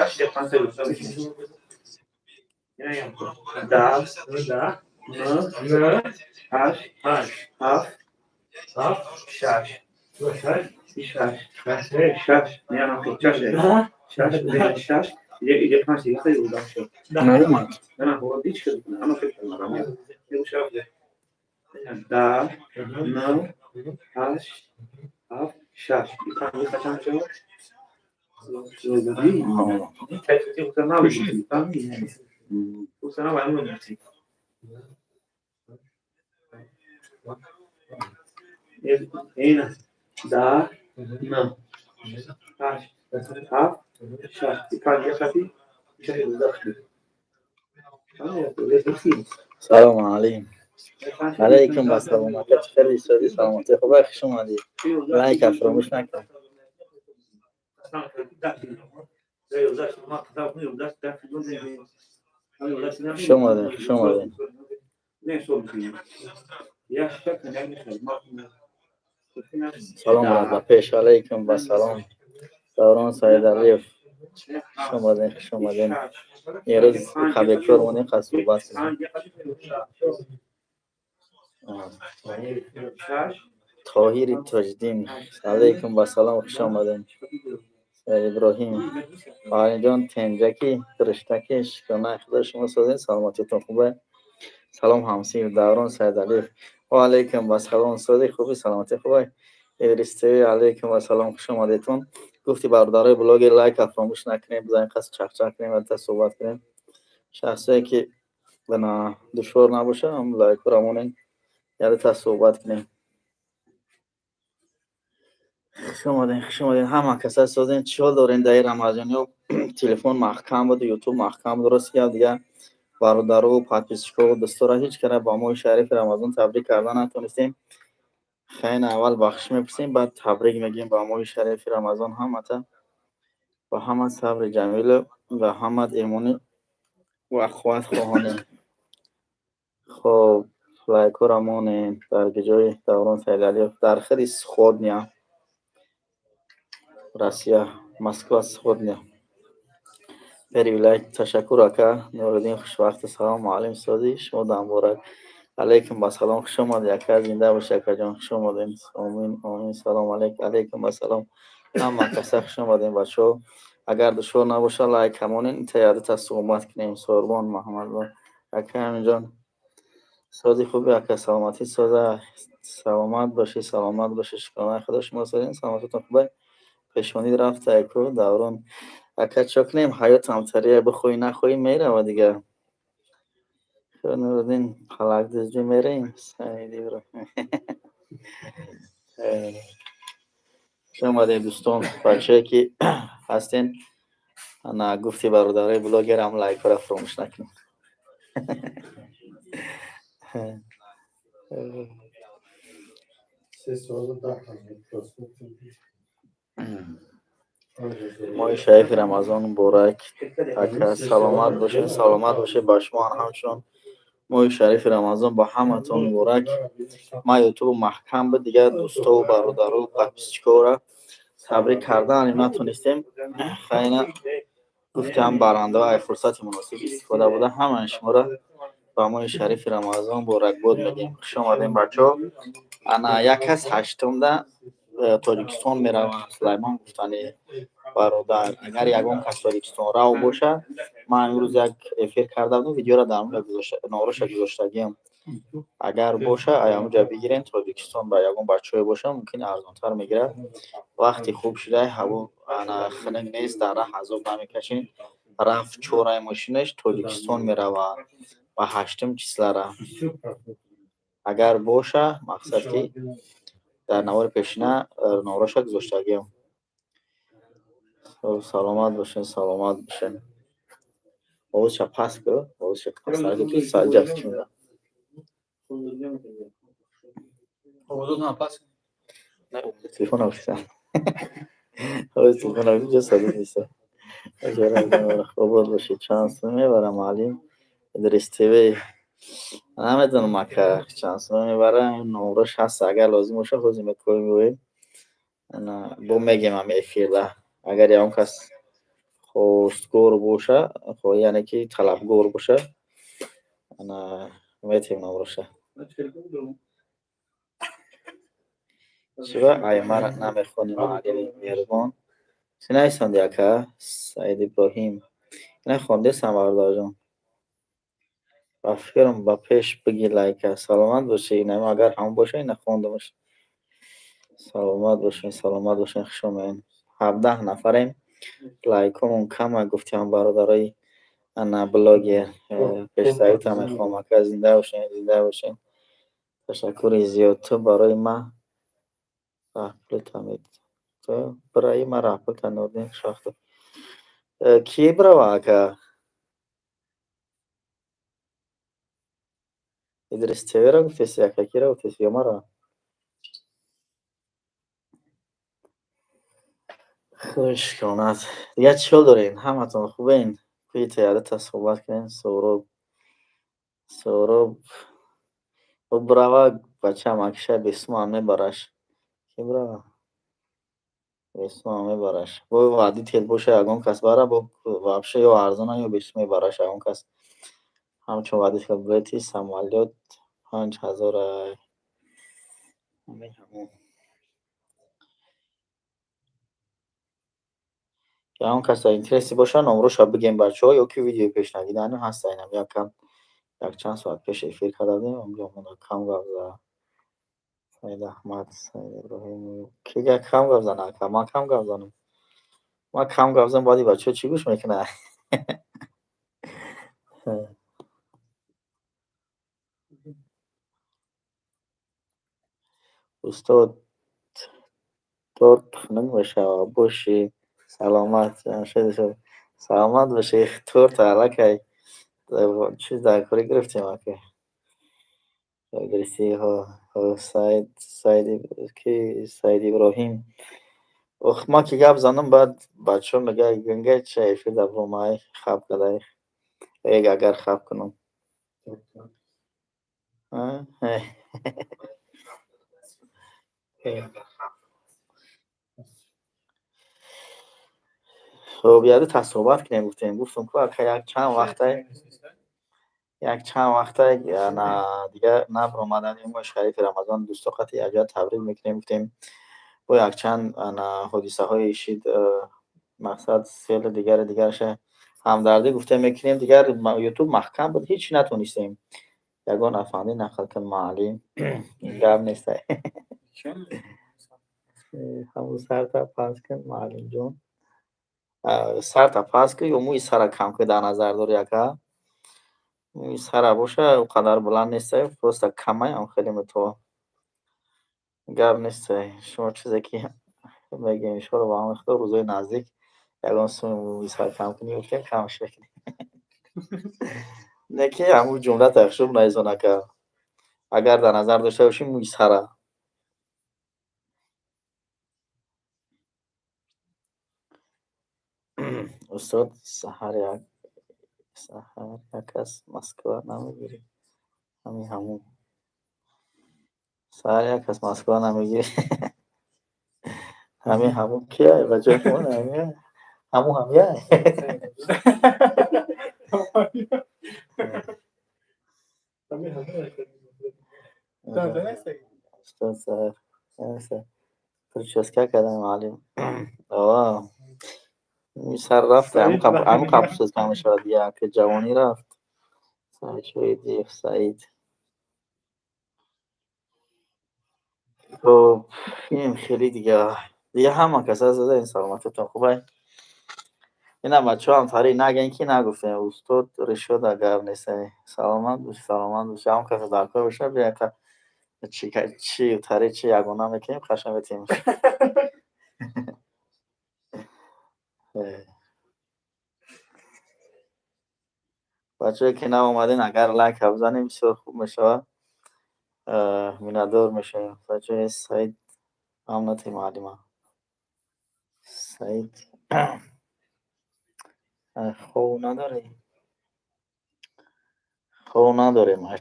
Defensa da, şaş, şaş, ne yapayım, şaş, defensa yoldan şu. Normal. Ama o hiç kızım, ama kızım, bu şaş, da, haş, şaş, bir tane kaçan şey var. Bu sana alıyorsun, tamam mı? Bu sana var mı? Yine da, haş, şaş, bir tane yapayım. سلام علیکم. علیکم و سلامت. خیلی سعی سلامتی خوبه شما دی. لایک فراموش نکن. شما دی. سلام علیکم. پیش علیکم و سلام. دوران سعید علیف. شما دی. یه روز خبرکار مونی خاص صحبت کنیم. طاهری تاجدین. علیکم و سلام خوش آمدین. ابراهیم آقای جان تنجکی درشتکش کنه خدا شما سازین سلامتیتون خوبه. سلام همسی دوران سعید علیف. و علیکم و سلام سازی خوبی سلامتی خوبه. ادریستی علیکم و سلام خوش آمدیتون. گفتی برادرای بلاگ لایک فراموش نکنیم بزنین خاص چک کنیم و صحبت کنیم. شخصی که بنا دشوار نباشه هم لایک رامونین یاد تا صحبت کنیم. شما همه کسا سازین چهل دارین در رمضانی و تلفن محکم بود یوتیوب محکم درست کرد دیگه برادرو پادپیسچکو و دستورا هیچ کنه با ما شریف رمضان تبریک کردن نتونستیم. خیلی اول بخش میپسیم بعد تبریک میگیم با ما شریف رمضان همتا و همه صبر جمیل و همه ایمونی و اخوات خواهانی. خب لایکو رامون در جای دوران سعید علیف در خیلی سخودنیا روسیه مسکو سخودنیا پری ولایت تشکر اکا نوردین خوشوقت سلام معلم سازی شما دامبورک علیکم با سلام خوش آمدید اکا زنده باشه اکا جان خوش آمدین آمین سلام علیکم با سلام همه کسا خوش آمدین بچه اگر دشوار نباشه لایک همونین تا یادت از صحبت کنیم سوربان محمد اکا همین جان سازی خوبی اکا سلامتی سازه سلامت باشی شکرانه خدا شما سازین سلامتتون خوبه پیشونی رفته اکو دوران اکا چکنیم حیات همتریه بخوی نخوی میره و دیگه نوردین خلاق دزجی میریم سعیدی برو شما ده دوستان بچه که هستین انا گفتی برادرای بلاگر هم لایک را فراموش نکنید. ماه شریف رمضان مبارک اکا سلامت باشه با شما همچون ماه شریف رمضان با همتون مبارک. ما یوتیوب محکم بود دیگه دوستا و برادرها و پاپیچکو را تبریک کردن نتونستیم. خیلی گفتم برنده های فرصت مناسب استفاده بوده همه شما را با ماه شریف رمضان مبارک باد میگیم. خوش آمدین بچه‌ها. انا یک کس هشتم ده تاجیکستان میروم سلیمان گفتنی برادر اگر یگان کس تاجیکستان رو باشه من امروز یک افیر کرده بودم ویدیو را در مورد نوروش گذاشتگیم اگر باشه ایامجا بگیرین تاجیکستان با یگان بچه‌ای باشه ممکن ارزانتر میگیره وقتی خوب شده هوا انا خنک نیست در راه عذاب نمیکشین رفت چورای ماشینش تاجیکستان میروه و هشتم چیسلره اگر باشه مقصد که در نوار پیشینه نوروش گذاشتگیم. سلامت باشین اوز شا پاس که اوز شا پاس اگه تو سالجه است چونده اوز نه پاس نه تلفن آفیسه اوز تلفن آفیسه ساده نیسته خوبت باشید چانس میبرم معلم درستیوی نمیدونم که چانس میبرم نوروش هست اگر لازم باشه خوزی میکنیم با میگیم هم افیله اگر یا اون کس хостгор боша, яъне ки талабгор боша, ана метавонад боша. чиба аймар намехонӣ муаллими меҳрубон? Чӣ нависонди ака? Саид Иброҳим. Ина хондесам Бардорҷон. Ба фикрам ба пеш биги лайка. Саломат бошӣ. Инам агар ҳамон боша ина хондамаш. Саломат бошен, хушомед. 17 нафарем. Лайкомон кама гуфтиам бародарои ана блогер. Пешсавитам мехоҳам ака зинда бошен. Ташаккури зиёд ту барои ман раҳблитамид. Ту барои ман раҳблита нурдин шахту. Ки брава ака? Идрис Тевера гуфтеси ака кира гуфтеси ё мара? Хушкунад. Дигар чӣ ҳол доред? Ҳаматон хубен? Куи таядата суҳбат кунем. Сӯроб брава бачаам акиша бесумам мебараш. Ки брава? Бесумам мебараш. Бо водитель боша ягон кас бара бо вообще ё арзона ё бесум мебараш ягон кас. Ҳамчун водитель билети самолёт 5000 ҳамин. Ягон кас интереси боша номерошо бигем бачаҳо ё ки видео пешнавиданӣ ҳаста инам якчанд соат пеш эфир карда будем онҷо монда кам гап зада. Саид Аҳмад, Саид Иброҳим. Ки кам гап зана ака? Ман кам гап занам. Ман кам гап занам баъди бачаҳо чӣ гӯш мекунанд? устод торт хунук мешавад. Бошӣ саломат ҷамшедшон. Саломат бошӣ. Торт аллакай чиз дар корӣ гирифтем ака. Агрессивҳо. Саид Иброҳим. Ох, ман ки гап занам баъд бачаҳо мегӯянд гангай чӣ эфир давромай хаб кадай. Агар хаб кунам. хуб ядита суҳбат кунем гуфтем. Гуфтам ку ака як чанд вақтай дигар набаромадем. Мо шарифи Рамазон дӯстоқати якҷоя табрик мекунем. Гуфтем бо якчанд ҳодисаҳои ишид мақсад сели дигараша ҳамдардӣ гуфтем мекунем. Дигар ютуб маҳкам буд, ҳеҷ чӣ натонистем. Ягон афанди нақл кун маълим. Гап нестай. ҳамун сарта паст кун маълимҷон. Сарта паст кун ё мӯи сара кам кун дар назар дорӣ ака? Мӯи сара боша он қадар буланд нестай, просто камай он хеле мутаввал. Гап нестай. Шумо чизе ки мегӯем иншоалло ба ҳамон миқдор рӯзои наздик ягон сум мӯи сар кам кунӣ гуфтем камаш мекунем. Не ки ҳамун ҷумлата хушоб наизон ака. Агар дар назар дошта бошем мӯи сара. устод саҳар якас Москва намегирӣ. Ҳамун. Саҳар якас Москва намегирӣ. ҳамун кияй ба ҷои мо намеяй. ҳамун ҳамяй. устод саҳар прическа кардам маълим. мӯи сар рафт. ҳамун қабл прическа мешавад. Як ҷавонӣ рафт. Саидшои див Саид. хуб ин хеле дигар ҳама каса задаем. Саломататон хубай? Ина бачаҳоам тарӣ нагӯен ки нагуфтем. Устод Ришод агар нестай. Саломат бош. Ҳамон каса дар кор боша бияка чӣ тарӣ чӣ ягона мекунем қашан метавонем. бачаҳое ки наомаден агар лайка бизанем бисёр хуб мешавад. Миннатдор мешавем. Бачаҳои Саид амнати маълима. Саид хов надорем.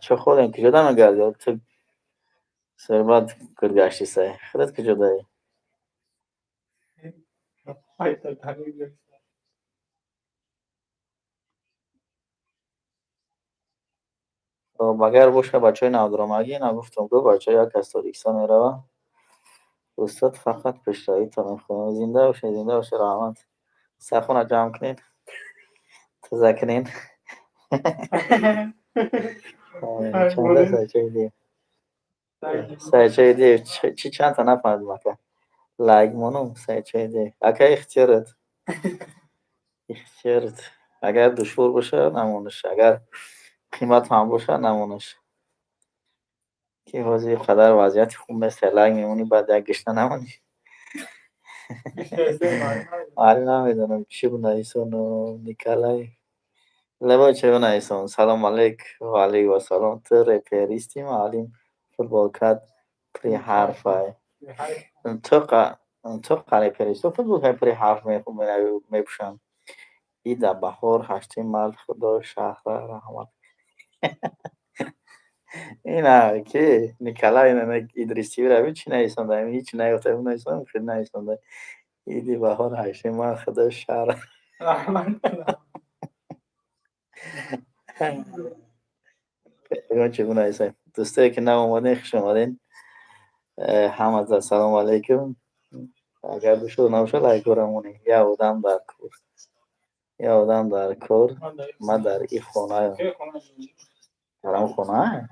Чо ходем куҷо намегардӣ? Ту сербат гиргашти сай. Худат куҷо даи? خب اگر باشه بچه نودرمگی نگفتم گفت بچه یک از تاریکستان میروه استاد فقط پشتایی تا میخواه زنده باشه رحمت سخونه جمع کنین تذکنین چنده سایچه دی سایچه دی چی چند تا نفرد مکه لایک مونم سایچه دی اکه اختیارت اگر دشور باشه نمونش اگر قیمت هم باشه نمونش که بازی قدر وضعیت خوب مثل لایک میمونی بعد یک گشته نمونی آره نمیدونم چی بنایسون و نیکلای لبا چه بنایسون سلام علیک و علیک و سلام تو ریپریستی ما علیم فوتبال کد پری حرفای تو قلی پریست تو فوتبال کد پری حرف میپوشم ای در بحار هشتی مرد خدا شهر رحمت اینا که نیکلای اینا ادریسی روی چی نایسون دایم هیچ نیوته اون نایسون خیلی نایسون دایم ایدی بهار هشتی مرد خدا شهر چگونه هستین دوستایی که نو اومدین خوش اومدین همه سلام علیکم اگر بشه نباشه لایک برمونی یا آدم در کور ما در این خونه در اون خونه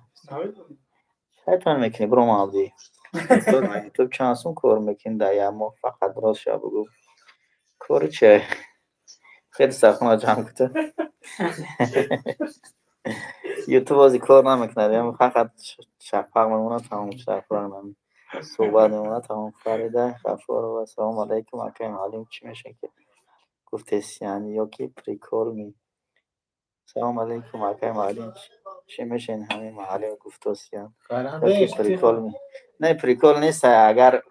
شاید میکنی برو مالدی تو چانسون کور میکنی در یه ما فقط راست شب بگو کور چه خیلی سخونه جمع کته یوتیوب بازی کار نمیکنه فقط شفاق میمونه تمام شفاق صحبت میمونه تمام فریده غفور و سلام علیکم اکیم حالیم چی میشه که گفته سیانی یا که پریکول می سلام علیکم اکیم حالیم چی میشه این همه محلی گفته سیان یا که پریکول می نه پریکول نیست اگر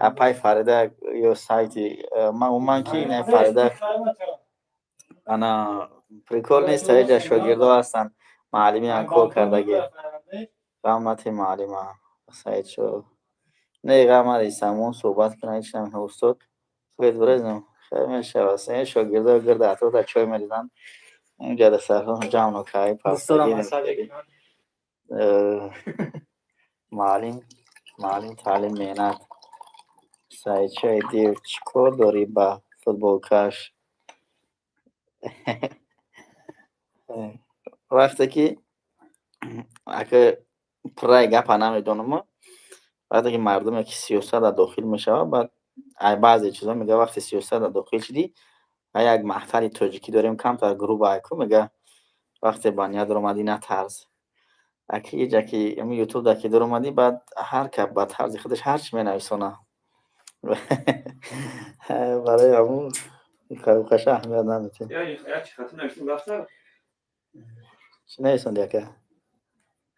اپای فریده یا سایتی من که نه فریده انا پریکول نیست اینجا شاگرده هستن معلمی هم کار کردگی قامت معلم سایت شو نه قامت ایسامون صحبت کنه هیچ نمی استاد خیلی برزم خیلی میشه واسه شاگرده گرد اطراف در چای میریزن اینجا در سرها جمع نکایی پس معلم تعلیم مهنت سایت شای دیر چیکار داری با فوتبال کش وقتی که اگه پرای گپ نمیدونم وقتی که مردم که سیاست در داخل میشه بعد بعضی چیزا میگه وقتی سیاست در داخل شدی یک محفل تاجیکی داریم کم تا گروه ایکو میگه وقتی بانیا در اومدی نترس اکی ایجا که یوتیوب در که در اومدی بعد هر که با طرز خودش هرچی می نویسونه برای همون کارکش اهمیت نمیتین چی نویسند یکه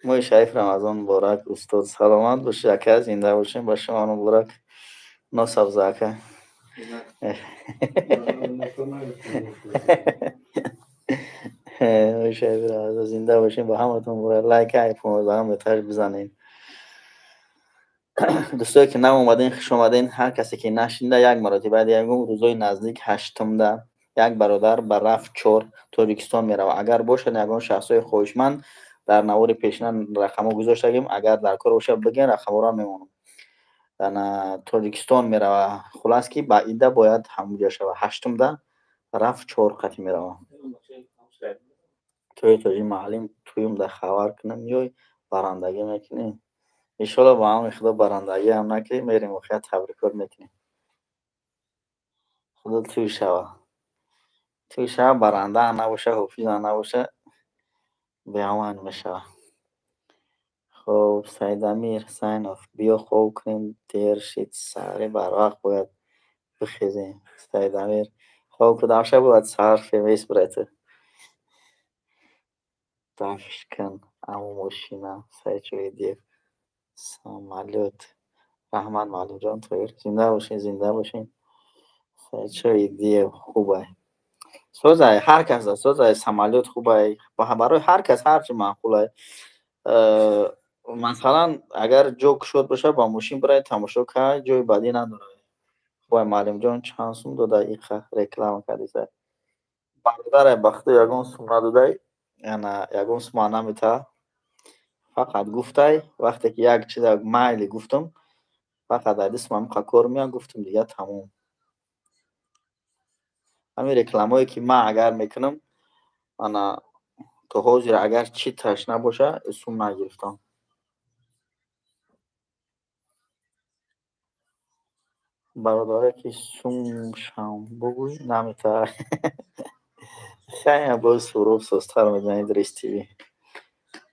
موی شریف رمضان مبارک استاد سلامت باشه یکه زنده باشیم با شما مبارک نصف زاکه موی شریف رمضان زنده باشیم با همتون مبارک لایک ایفون با هم بتر بزنین دوستایی که نو اومدین خوش اومدین هر کسی که نشینده یک مرتبه دیگه روزای نزدیک هشتم ده یک برادر بر رفت چور تاجیکستان میره اگر باشه نگون شخصای خوشمند در نوار پیشنن رقمو گذاشتیم اگر در کار باشه بگین رقم را میمونم در تاجیکستان میره خلاص که بعیده باید همونجا شوه هشتم ده رفت چور قتی میره توی تاجی معلم تویم در خبر کنم یای برندگی میکنی انشالله با هم خدا برندگی هم نکنیم میریم وقت تبریکات میکنیم خدا توی شوه برنده هم نباشه حفیظ هم نباشه به همان میشه خب سید امیر سایناف بیا خوب کنیم دیر شید سری بر وقت باید بخیزیم سید امیر خوب کدام شب باید سهر فیمیس برایته دفش کن امو مشینم سید چوی دیر سامالوت رحمت معلوم جان تویر زنده باشین سید چوی دیر خوبه سوزای هر کس است سوزای سمالیات خوبه برای هر کس هرچی معقوله مثلا اگر جوک شد باشه با ماشین برای تماشا که جای بدی نداره خوبه معلم جان چند سوم دو دقیقه رکلام کردی سر برادر بخته یگون سوم نداده یعنی یگون سوم نمیته فقط گفته وقتی که یک چیز مایلی گفتم فقط در دست من کار میان گفتم دیگه تموم. همین رکلامایی که من اگر میکنم انا تو حاضر اگر چی تشنه باشه اسم نگرفتم. برادره که سوم شام بگوی نمیتر خیلی باز سروف سستر میزنید رشتی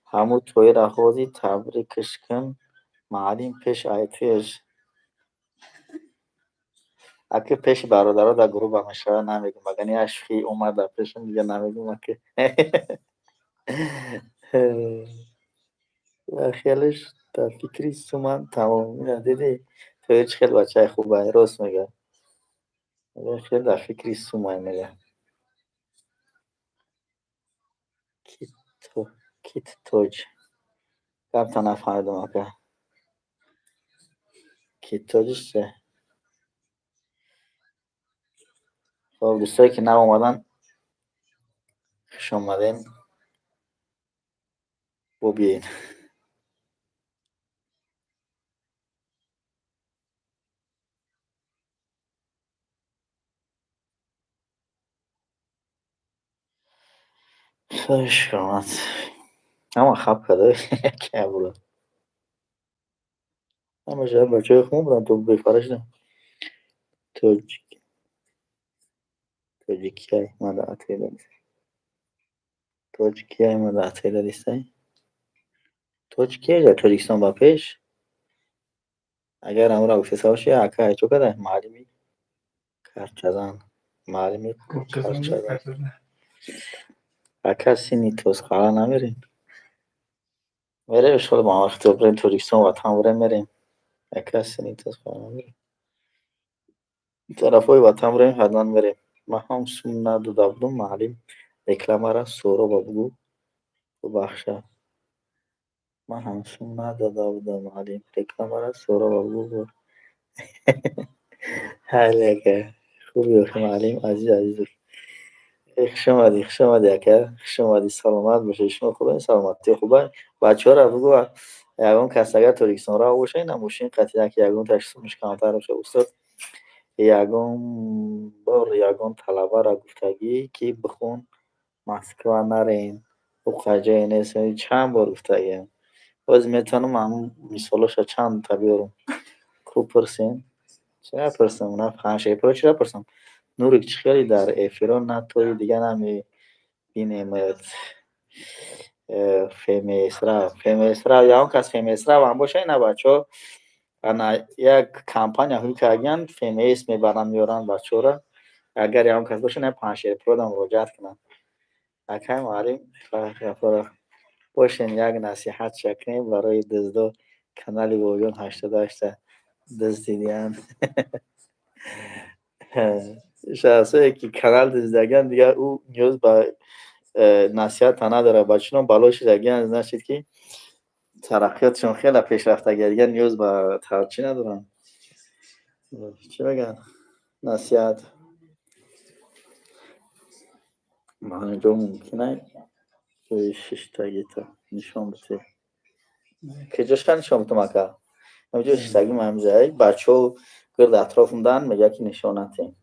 همو توی را خوزی تبریکش کن معلیم پیش پیش اگه پیش برادرها در گروه همیشه نمیگم مگنی عشقی اومد در پیشم دیگه نمیگم که و خیالش در فکری سومن تمام میره دیدی تو هیچ خیلی بچه خوبه راست میگه خیلی در فکری سومن میگه کیت تو کیت توج کم تا نفهمیدم که کیت توجش چه خب دوستایی که نو اومدن خوش آمدین و بیاین خوش آمد اما خب کده که بود اما جای بچه خون بودن تو بفرش نه توجیکی ماذا أعتقد توجیکی ماذا أعتقد دیسته توجیکی جا توجیکستان با پیش اگر امور اوفیس هاشه اکا چو کده معلمی کرچزن معلمی کرچزن اکا سینی توز خواهر نمیرین میره شده با وقت برین توجیکستان و تام میریم اکا سینی توز خواهر نمیرین طرفای وطن بریم حدن میریم ما هم سمنا دو دابدون معلم reklama را سورو بگو ببخشه من هم سمنا دو دابدون معلم reklama را سورو بگو حاله خوبی بخیر معلم عزیز خوش اومدی اکا خوش اومدی سلامت باشه شما خوبه سلامتی خوبه بچه ها را بگو یگان کس اگر توریکسان را باشه نموشین قطعا که یگان تشخیصش کمتر باشه استاد یگان بار یگان طلبه را گفتگی که بخون مسکو نرین او خجای نیست چند بار گفتگیم باز میتونم هم مثالش چند تا بیارم خوب پرسین چرا پرسم نه پنج پرو چرا پرسم نوری خیلی در افیران نه توی دیگه نمی بینیم فیمیسرا یا اون کس فیمیسرا هم باشه نه بچه ها انا یک کمپانی هایی که اگن فیمیس میبرن میارن بچه ها را اگر یا اون کس باشه نه پنج پرو دم مراجعت کنن اکای معلم فرق باشین یک نصیحت شکنیم برای دزدو کانال گویون 88 دزدیدین شخصایی که کانال دزدگان دیگه او نیوز به نصیحت نداره بچه‌ها بلاش دیگه نشید که ترقیاتشون خیلی پیشرفته دیگه نیوز به ترچی ندارن چی بگن نصیحت من جو ممکنه که 6 تا گیتا نشون بده که جاش نشون بده مکا همینجا 6 تا گی مهمزه بچه‌ها گرد اطرافوندن میگه که نشونته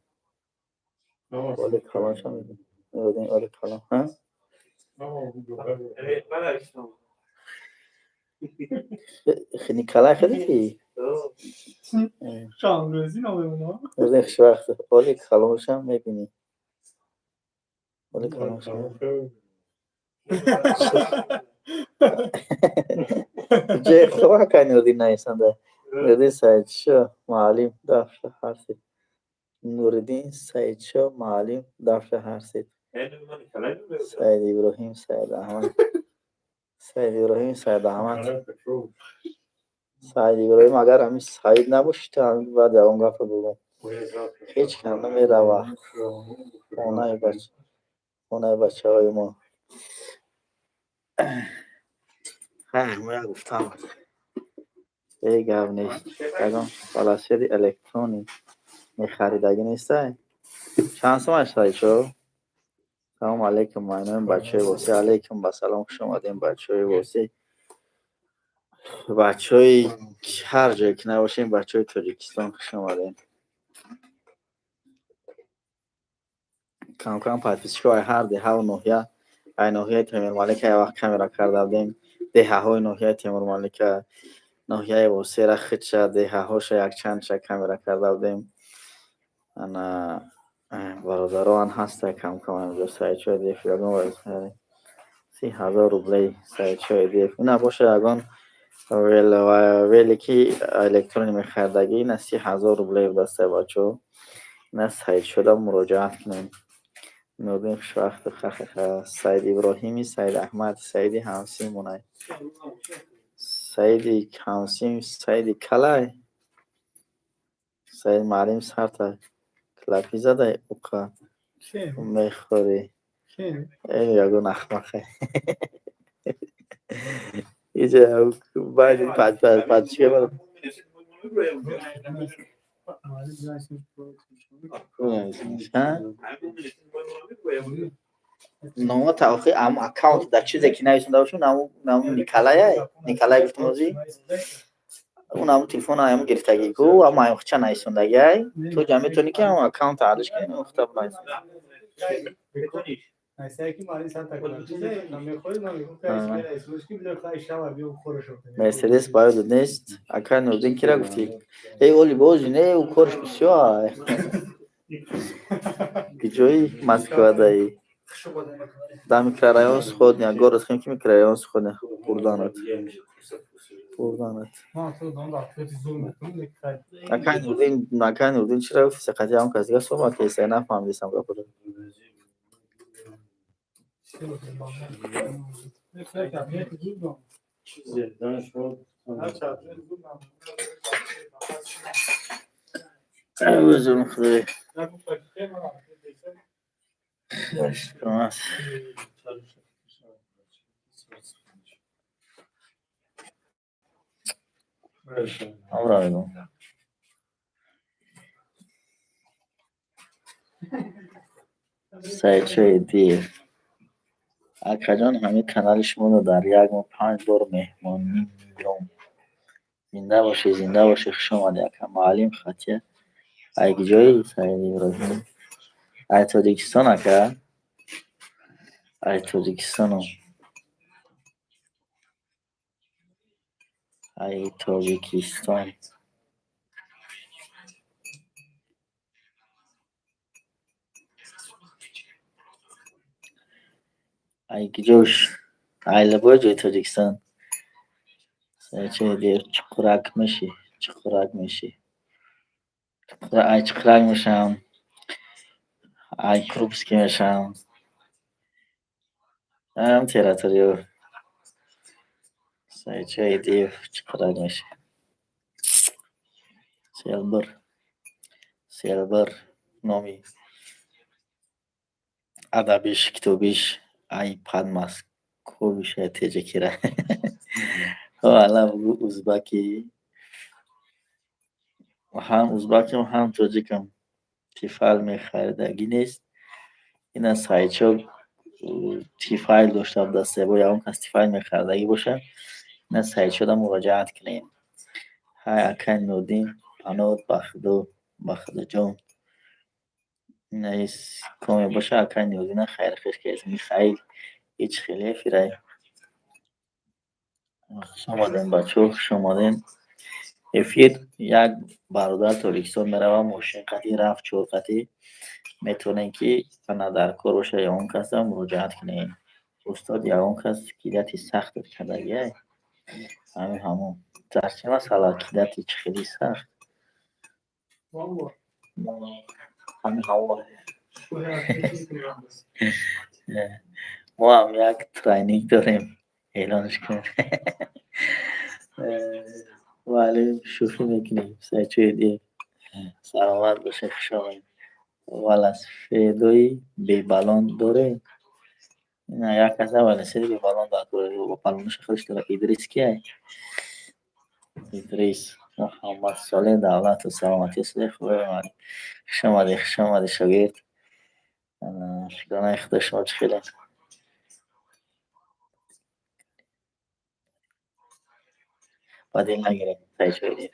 ولی کلان شو میدن ولی کلان ها خیلی کلان خیلی شامروزی نامه اونا روزی خوشبخته ولی کلانش هم میبینی ولی کلانش هم جای خواه کنی ردی نایسنده ردی سعید شو معلم دفشه حرفی نوردین سعید شو معلم دفشه حرفی سعید ابراهیم سعید احمد سعید ابراهیم سعید احمد سعید ابراهیم اگر همین سعید نباشی تا همین بعد اون گفت بگم هیچ کم نمیره وقت خونه بچه های ما ما گفتم یه گفت نیست اگم پلاسیدی الکترونی میخرید اگه نیسته چند سمش سعید شو سلام علیکم معنیم بچه واسه علیکم با سلام خوش آمدیم بچه واسه بچه های هر جایی که نباشیم بچه های تاجیکستان خوش آمدین. کم کم پادپیچکای هر ده و نوحیه ای نوحیه تیمور مالک ای وقت کامیرا کرده بودیم ده های نوحیه تیمور مالک نوحیه واسه را خود شد ده هاش یک چند شد کامیرا کرده بودیم. انا برادران هسته کم کم اینجا سایت شد دیف یگان باید 30,000 روبلی سایت شد دیف اینا باشه یگان ویلی که الکترونی میخردگی اینا 30,000 روبلی دسته بچه اینا سایت شده مراجعت کنیم. نوردین خوشوقت خخ سعید ابراهیمی سعید احمد سعید همسی مونای سعید همسی سعید کلای سعید معلم سرتا کلپی زده اوکا میخوری این یگو نخمخه ایجا باید پد چیه برد نامو توقعی ام اکاونت در چیزی که نویسنده باشیم نامو نیکلای گفتم ازی اون هم تلفن هم گرفتگی گو اما هم خچه نایسوندگی تو جا میتونی که هم اکاونت عادش کنی مختب نایسوندگی مرسیدس باید نیست اکا نوردین کی را گفتی ای اولی بازی نه او کارش بسیار کجایی مسکو دایی دا میکرایانس خود نیا گورس خیم که میکرایانس خود نه بردانت اکا نوردین چرا گفتی سقطی هم کسی که صحبت که سه نفهمیدیسم که بوده بزرم خدای امرا بگم سعید چه دیر اکا جان همه کانالش مونو در یک ما 5 بار مهمانی میگم زنده باشه خوش آمده اکا معلم خطیه ای جایی سعید ابراهیم ای تاجیکستان اکا ای تاجیکستان ای تاجیکستان ای جوش ای لبای جای تاجیکستان چه دیر چقرک میشی ای چقرک میشم ای کروبسکی میشم هم تیراتوریو چه دیر چقرک میشی سیلبر نامی ادبیش کتابیش ای پدماس کوبیش تیجه کیره حالا بگو ازبکی هم ازبکم هم تاجیکم تیفال میخریدگی نیست این سایچو تیفایل داشته دسته با یا اون کس تیفایل میخریدگی باشه این سایچو دا مراجعت کنین های اکن نودین انود بخدو جون این ایس کامی باشه اکن نودین خیر خیش که اسمی خیل هیچ خیلی فیرای شمادین بچه شمادین افید یک برادر تاجیکستان میره و ماشین قطعی رفت چور قطعی میتونین که فنا در کار باشه یا اون کس هم مراجعت کنین استاد یا اون کس کیدتی سخت کردگی همون در چه مسئله کیدتی چه خیلی سخت همین همون ما هم یک ترینینگ داریم اعلانش کنیم ولی شوخی میکنیم سایچوی دیگه سلامت باشه خوش آمدید ولس فیدوی بی بالون داره نه یک کسا ولسیدی بی بالون داره با بالونش خودش داره ادریس کیه ادریس محمد صالح دولت و سلامتی سلی خوبه من خوش آمدی شاگرد شکرانه خدا شما چه خیلی بدیل نگیریم سعی شدیم.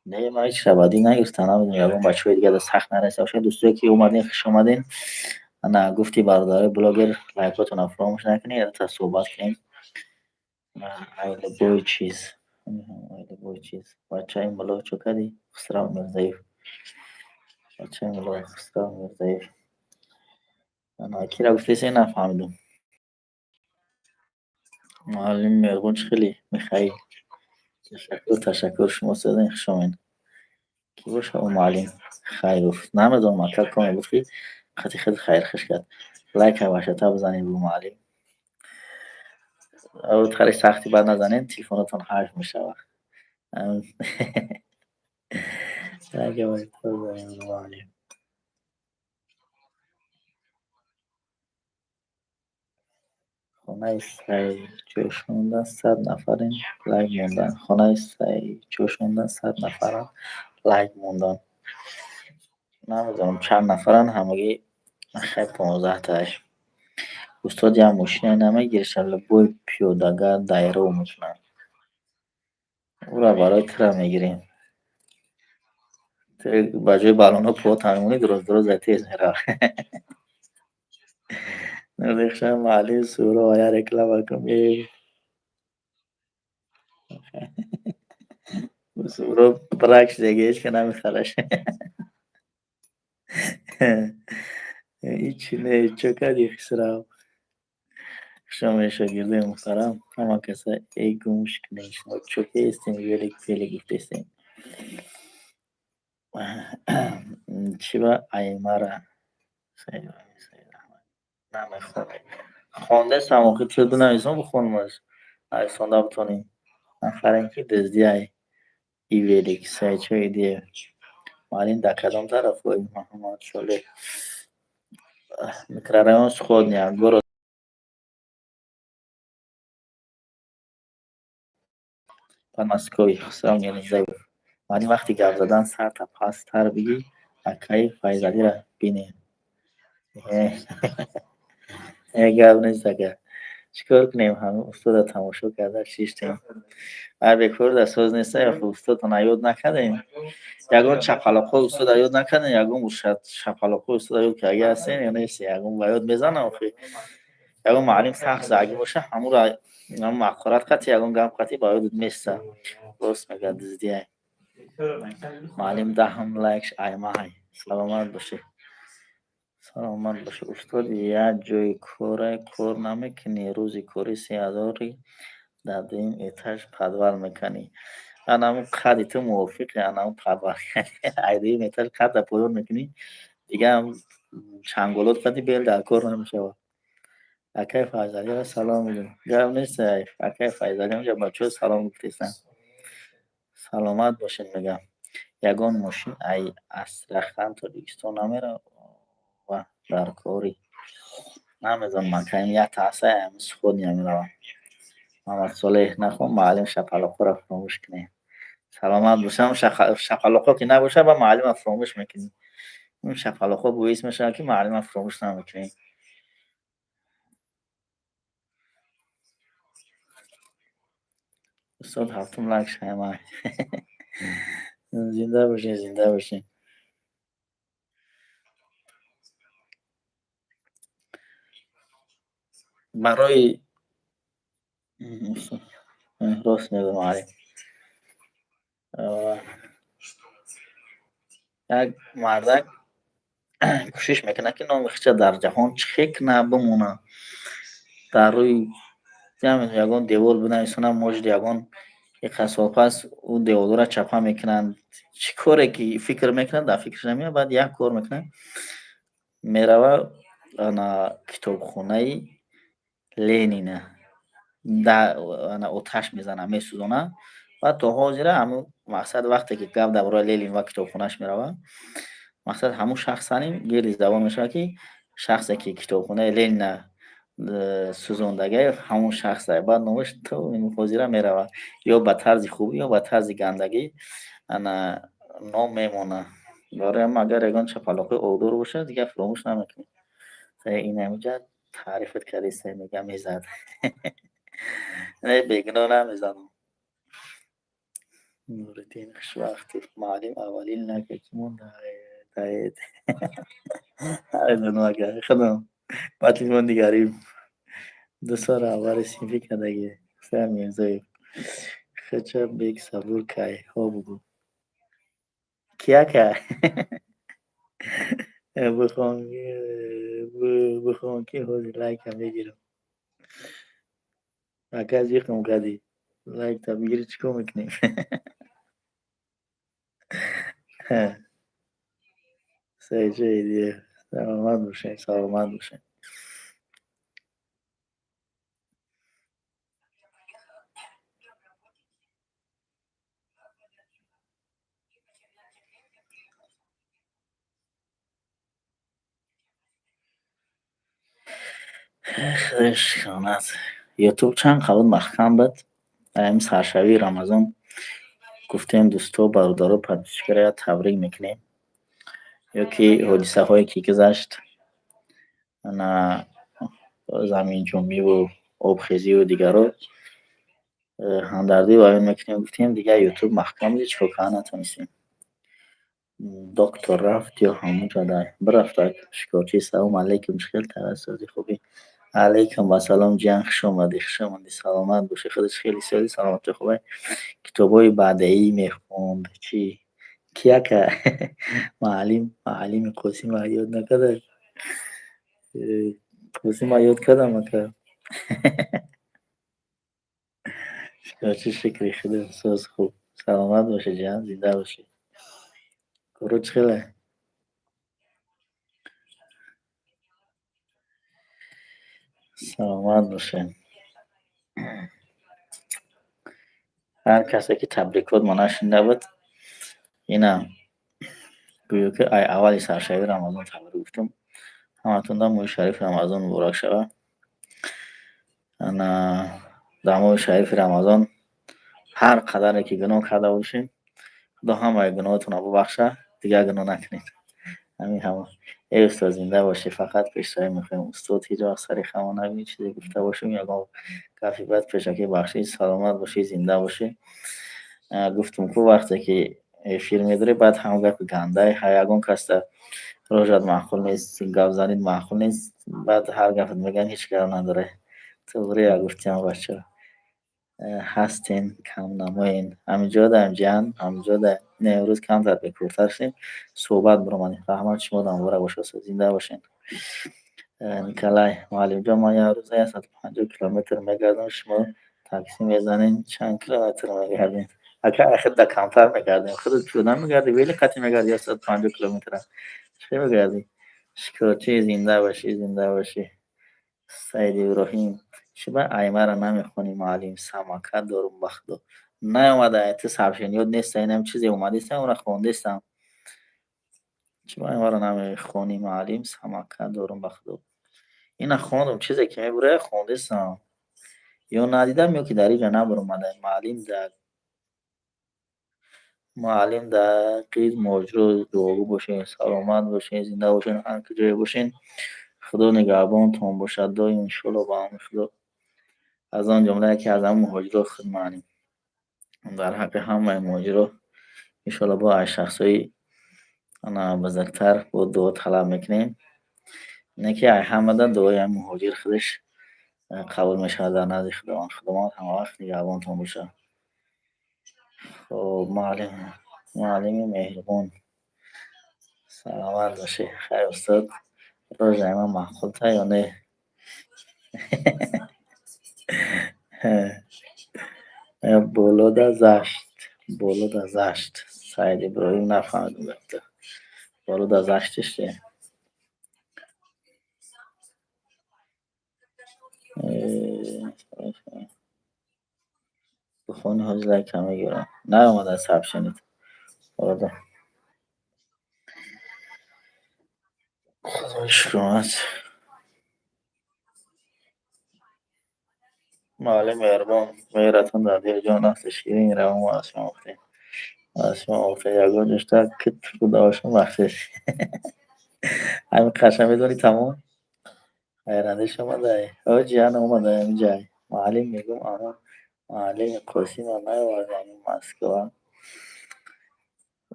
نه ما هیچ بدیل نگرفتن، نمیدونم اون بچه‌های دیگه دست سخت نرسه باشه. دوستایی که اومدین خوش اومدین. انا گفتی برادر بلاگر لایکاتون رو فراموش نکنید تا صحبت کنیم. ایله بوی چیز ایله بوی چیز بچه این بلو چکدی خسرو مرزایف بچه این بلو خسرو مرزایف انا کی را گفتی سه نفهمیدم. معلم مرگونچ خیلی میخوایی تشکر شما سدین خوشمین کی باشه اون معلم خیر گفت نمیدونم مکه کنه گفتی خیلی خیلی خیر خش کرد لایک باشه تا بزنید رو معلم او خیلی سختی بعد نزنین تلفنتون حرف میشه. لایک باشه تا بزنید رو معلم. خانه سعی جوش موندن 100 نفرین لایک موندن. خانه سعی جوش موندن 100 نفرن لایک موندن. نمیدونم چند نفرن همگی خیلی 15 تاش. استاد هم ماشین نمیگیره شل بوی پیاده‌گر دایره و میکنن او را برای کرا میگیریم بجای بالون ها پلوت همونی درست تیز میره. نمیخشم محلی سورو آیا رکلا بکن سورو برعکس دیگه هیچ که نمیخرش. هیچی نه چکردی خسرو شما شاگرده محترم اما کسا ای گمش کنیش چوکه استیم ویلی فیلی گفته استیم چی با ایمارا سید نمیخونه خونده سماقی چه نویسان بخونم از سونده بتونیم فرنگی دزدی ای ویلی که سید چه ایدیه مالین در کدام طرف باید محمد شله میکرارم از خود نیم گروه پناسکوی خسرم یعنی زیب مالین وقتی گفت زدن سر تا پاس تر بگی اکای فایزادی را بینیم. گپ نیست اگر چیکار کنیم همه استاد تماشا کرده شیشتیم هر بکر در ساز نیست یا خب استاد یاد نکردیم یگان چپلاقو استاد یاد نکردیم یگان بوشد چپلاقو استاد یاد که اگه هستین یا نیست یگان باید میزنم آخه یگان معلم سخت زاگی باشه همون را هم مقارات قطعی یگان گم قطعی باید میسته درست میگه دزدیه معلم دهم لایکش ایمای سلامت باشه سلامت باشه استاد یک جای کار نمیکنی روزی کاری 3000 در این اتش پدول میکنی انم قدی تو موافقی انم پدول کنی ایده این اتش قد پایان میکنی دیگه هم چنگولات قدی بیل در کار نمیشه. اکای فایزالی را سلام میدونم گرم نیست اکای فایزالی اونجا بچه سلام گفتیستن سلامت باشین میگم یگان ماشین ای استرخان تا دیگستان نمیره و در کاری نمیدونم مکایم یک تاسه همس خود نمیروم محمد صالح نخون معلم شپلاقو را فراموش کنه سلامت باشم شپلاقو که نباشه با معلم فراموش میکنی اون شپلاقو بویس میشه که معلم فراموش نمیکنی. استاد هفتم لایک همه زنده باشین زنده باشین. برای راست میگم معلم یک مردک کوشش میکنه که نامش در جهان چخک نبمونه در روی یگان دیوار بنویسونن مجد یگان یک خساپس اون دیوار را چپا میکنن چی کاره که فکر میکنن در فکرش نمیاد بعد یک کار میکنن میروه انا کتابخونه لینینه انا آتش میزنه میسوزونه بعد تا حاضره همون مقصد وقتی که گپ درباره لینین و کتابخونهش میروه مقصد همون شخصانی گیری زبان میشه که شخصی که کتابخونه لینین سوزوندگی همون شخصه بعد نوشت تو این حاضره میروه یا به طرز خوبی یا به طرز گندگی انا نام میمونه برای هم اگر یگان چپلاقه اودور باشه دیگه فراموش نمیکنی این همینجا تعریفت کردی سه میگم میزد نه بگناه نمیزنم نورالدین خوشبختی معلم اولین نکردمون دایت دنوا کرد خودم وقتی من دیگری دو سال اول سیفی کردگی سر میرزایی خچه بیک صبور که ها بگو کیا که بخوام بخوام که حوزی لایک هم بگیرم اکا یکم کردی لایک تا بگیری چیکار میکنی سه جای دیگه سلامت باشین سلامت باشین خیش کند یوتیوب چند قبل محکم بود ایم سرشوی رمضان گفتیم دوستو برادرو پادشکر تبریک میکنیم یکی حادثه هایی که گذشت انا زمین جنبی و آبخیزی و دیگرو همدردی بیان میکنیم گفتیم دیگه یوتیوب محکم بود چوکا نتونستیم دکتر رفت یا همونجا برفت شکارچی سلام علیکم مشکل توسطی خوبی علیکم و سلام جان خوش اومدی سلامت باشی خودش خیلی سیادی سلامت خوبه کتابای بعدی میخوند چی کیا که معلم قوسی ما یاد نکرده قوسی ما یاد کردم که شکرچی شکری خیلی ساز خوب سلامت باشه جان زنده باشی کروچ خیلی سلامت باشه هر کسی که تبریکات ما نشنده بود اینم گویو که ای اولی سرشوی رمضان تبریک گفتم همتون دم ماه شریف رمضان مبارک شوه انا در ماه شریف رمضان هر قدر که گناه کرده باشین خدا همه گناهاتون رو ببخشه دیگه گناه نکنید همین همه ای استاد زنده باشه فقط پیشتری میخوایم استاد هیچ وقت سری خما نبینی چیزی گفته باشیم یا کافی بعد پیشکی بخشی سلامت باشی زنده باشی گفتم که وقتی که فیلم داره بعد هم گپ گنده های یگان کسته روژت معقول نیست گپ زنید معقول نیست بعد هر گفت میگن هیچ کار نداره تو بری گفتیم بچه هستین کم نمایین همینجا در جان همینجا در نه امروز کم در بکورتر شیم صحبت برمانی رحمت شما دنباره باشه زنده باشین نیکلای معلم جان ما یه روز 150 کیلومتر میگردم شما تاکسی میزنین چند کیلومتر میگردین اگه اخیر در کمتر میگردیم خودت پیاده میگردی ویلی قطعی میگردی 150 کیلومتر چه میگردی شکرچه زنده باشی زنده باشی سید ابراهیم شبه ایمه را نمیخونی معلم سماکه دارم بخدو نیومده ایت سبشن یاد نیست اینم چیزی اومدیستم اون را خوندیستم شبه ایمه را نمیخونی معلم سماکه دارم بخدو اینا خوندم چیزی که میبره خوندیستم یا ندیدم یا که در اینجا نبر اومده معلم در قید ماجرا دعاگو باشین سلامت باشین زنده باشین هر کجای باشین خدا نگهبانتون باشد دایم انشالله با هم خدا از آن جمله که از هم مهاجرات خدمانیم در حق همه مهاجرات انشالله با از شخصایی انا بزرگتر با دعا طلب میکنیم نه که همه دعای هم مهاجر خودش قبول میشه در نزد خداوند خداوند همه وقت نگهبانتون باشه خب معلم مهربون سلامت باشه خیر استاد روز من معقول تا یا نه بالا دا زشت سعید ابراهیم نفهمیدم گفته بالا دا زشتش چیه بخونی حاج لایک همه گیرم نیومد از حرف شنید بالا خدایش کنت معلم مهربان مهرتون در دل جان است شیرین روان و اسما افته یگو جشتر کت خداشون بخشش همین قشن میدونی تمام حیرانش اومده جان اومده اینجا معلم میگم آها معلم قرسی ما نیومده این مسکو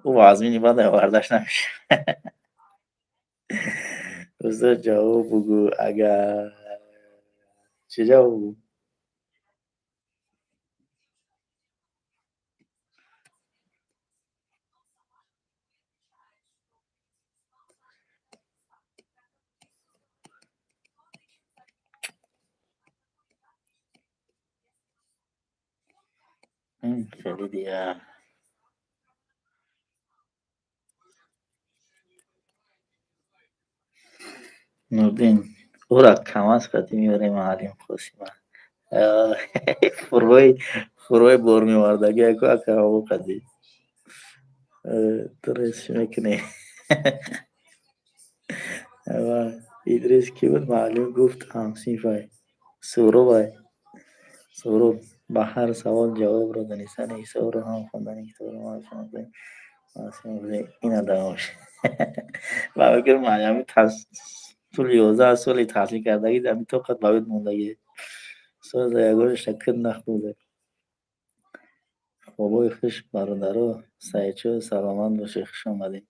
او آزمینی بعد آوردش نمیشه. استاد جواب بگو اگر چه جواب بگو. خیلی دیگه نوردین او را کم از قدی میبریم معلم خوشی من فروی فروی بور میواردگی اکو اکا او قدی درست میکنه. ادریس کی بود معلم گفت همسین فای سورو بای سورو با هر سوال جواب رو دانستن ایسا رو هم خوندن کتاب رو ما شناختن این دوامش. و اگر معلمی طول 11 سالی تحصیل کردگی در تو قد باید موندگی سال یگور شکر نخبوده. بابای خوش برادرها سعیچه سلامت باشه خوش آمدین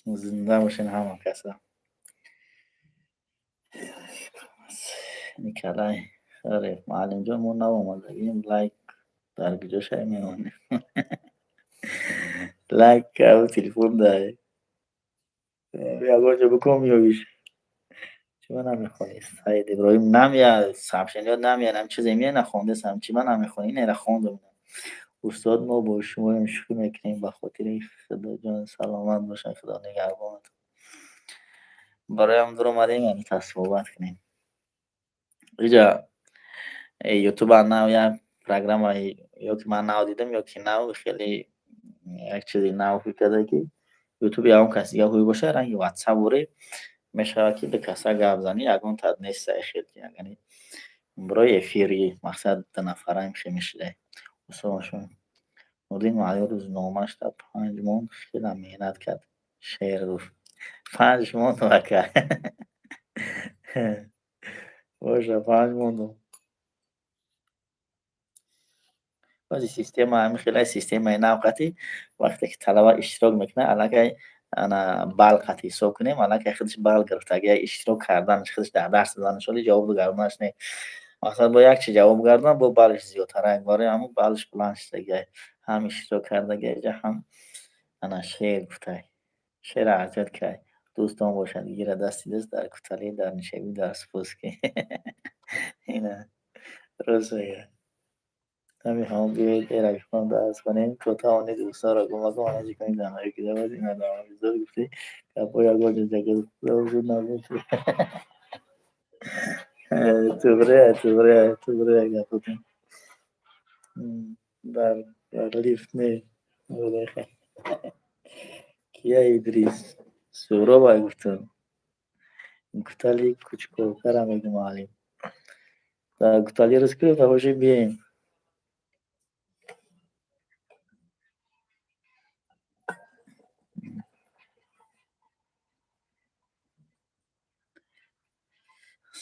زنده باشین همه کسا نیکلای خیلی معلم جان ما نو آمدگیم لایک در گجاش های میمونه لایک که تلفون داره یگور جا بکن میویش چی من نمیخونی سعید ابراهیم نمیاد سمشن یاد نمیاد هم چیزی میاد نخونده سمچی من نمیخونی نه خونده استاد ما با شما شکر میکنیم به خاطر خدا جان سلامت باشن خدا نگهبان برای هم در اومدیم یعنی تصویبات کنیم اینجا یوتیوب نو یا پروگرام یا که من نو دیدم یا که نو خیلی یک چیزی نو کرده که یوتیوب یا اون کسی یا هوی باشه رنگی واتساپ وره میشه که به کسا گپ زنی یگان تد نیست خیلی یعنی برای افیری مقصد دو نفره هم خیلی میشه اصلا نوردین معلی روز نومش تا 5 ماه خیلی مهنت کرد شعر گفت 5 ماه وکر باشه 5 ماه بازی سیستم همین خیلی سیستم این نوقتی وقتی که طلبه اشتراک میکنه علاقه انا بال قطعی حساب کنیم علاقه خودش بال گرفته اگه اشتراک کردنش خودش در درس دادنش ولی جواب گردنش نه مثلا با یک چی جواب گردن با بالش زیادتر انگاره همون بالش بلند شده دیگه هم اشتراک کرده گه هم انا شعر گفته شعر عجب که دوستان باشد گیر دستی دست در کتالی در نشوی در سپوس که اینه درست میگه همین همون بیایید ایرک کنم درس کنیم تو توانید دوستا را گمه کنم کنید در هایی که دارد این ادامه بیزار گفته که باید اگر جزگه وجود نبود تو بره گفت کن در لیفت نه کیا ادریس سورا باید گفتم این کتالی کچکوکر هم اگه معلم در کتالی رس کرد تا باشیم بیاییم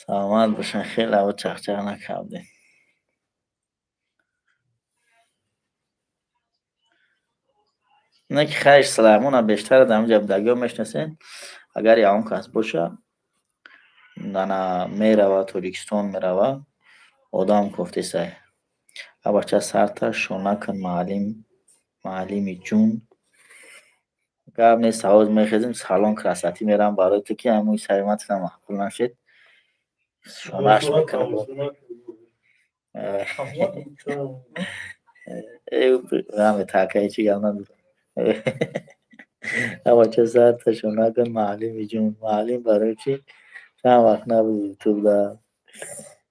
سلامت باشن خیلی هوا چخچخ نکرده نه که خیش سلامون هم بیشتر در اونجا بدگی هم میشنسین اگر یا اون کس باشه دانا میروه توریکستان میروه آدم گفته سای بچه سرتا شونه کن معلمی جون گرم نیست حوض میخیزیم سالن کراساتی میرم برای تو که همون سریمت محکول نشد شونهش میکنم همه تاکایی چی گل ندارم بچه سرتا شونه کن معلمی جون معلم برای چی چند وقت نبود یوتیوب در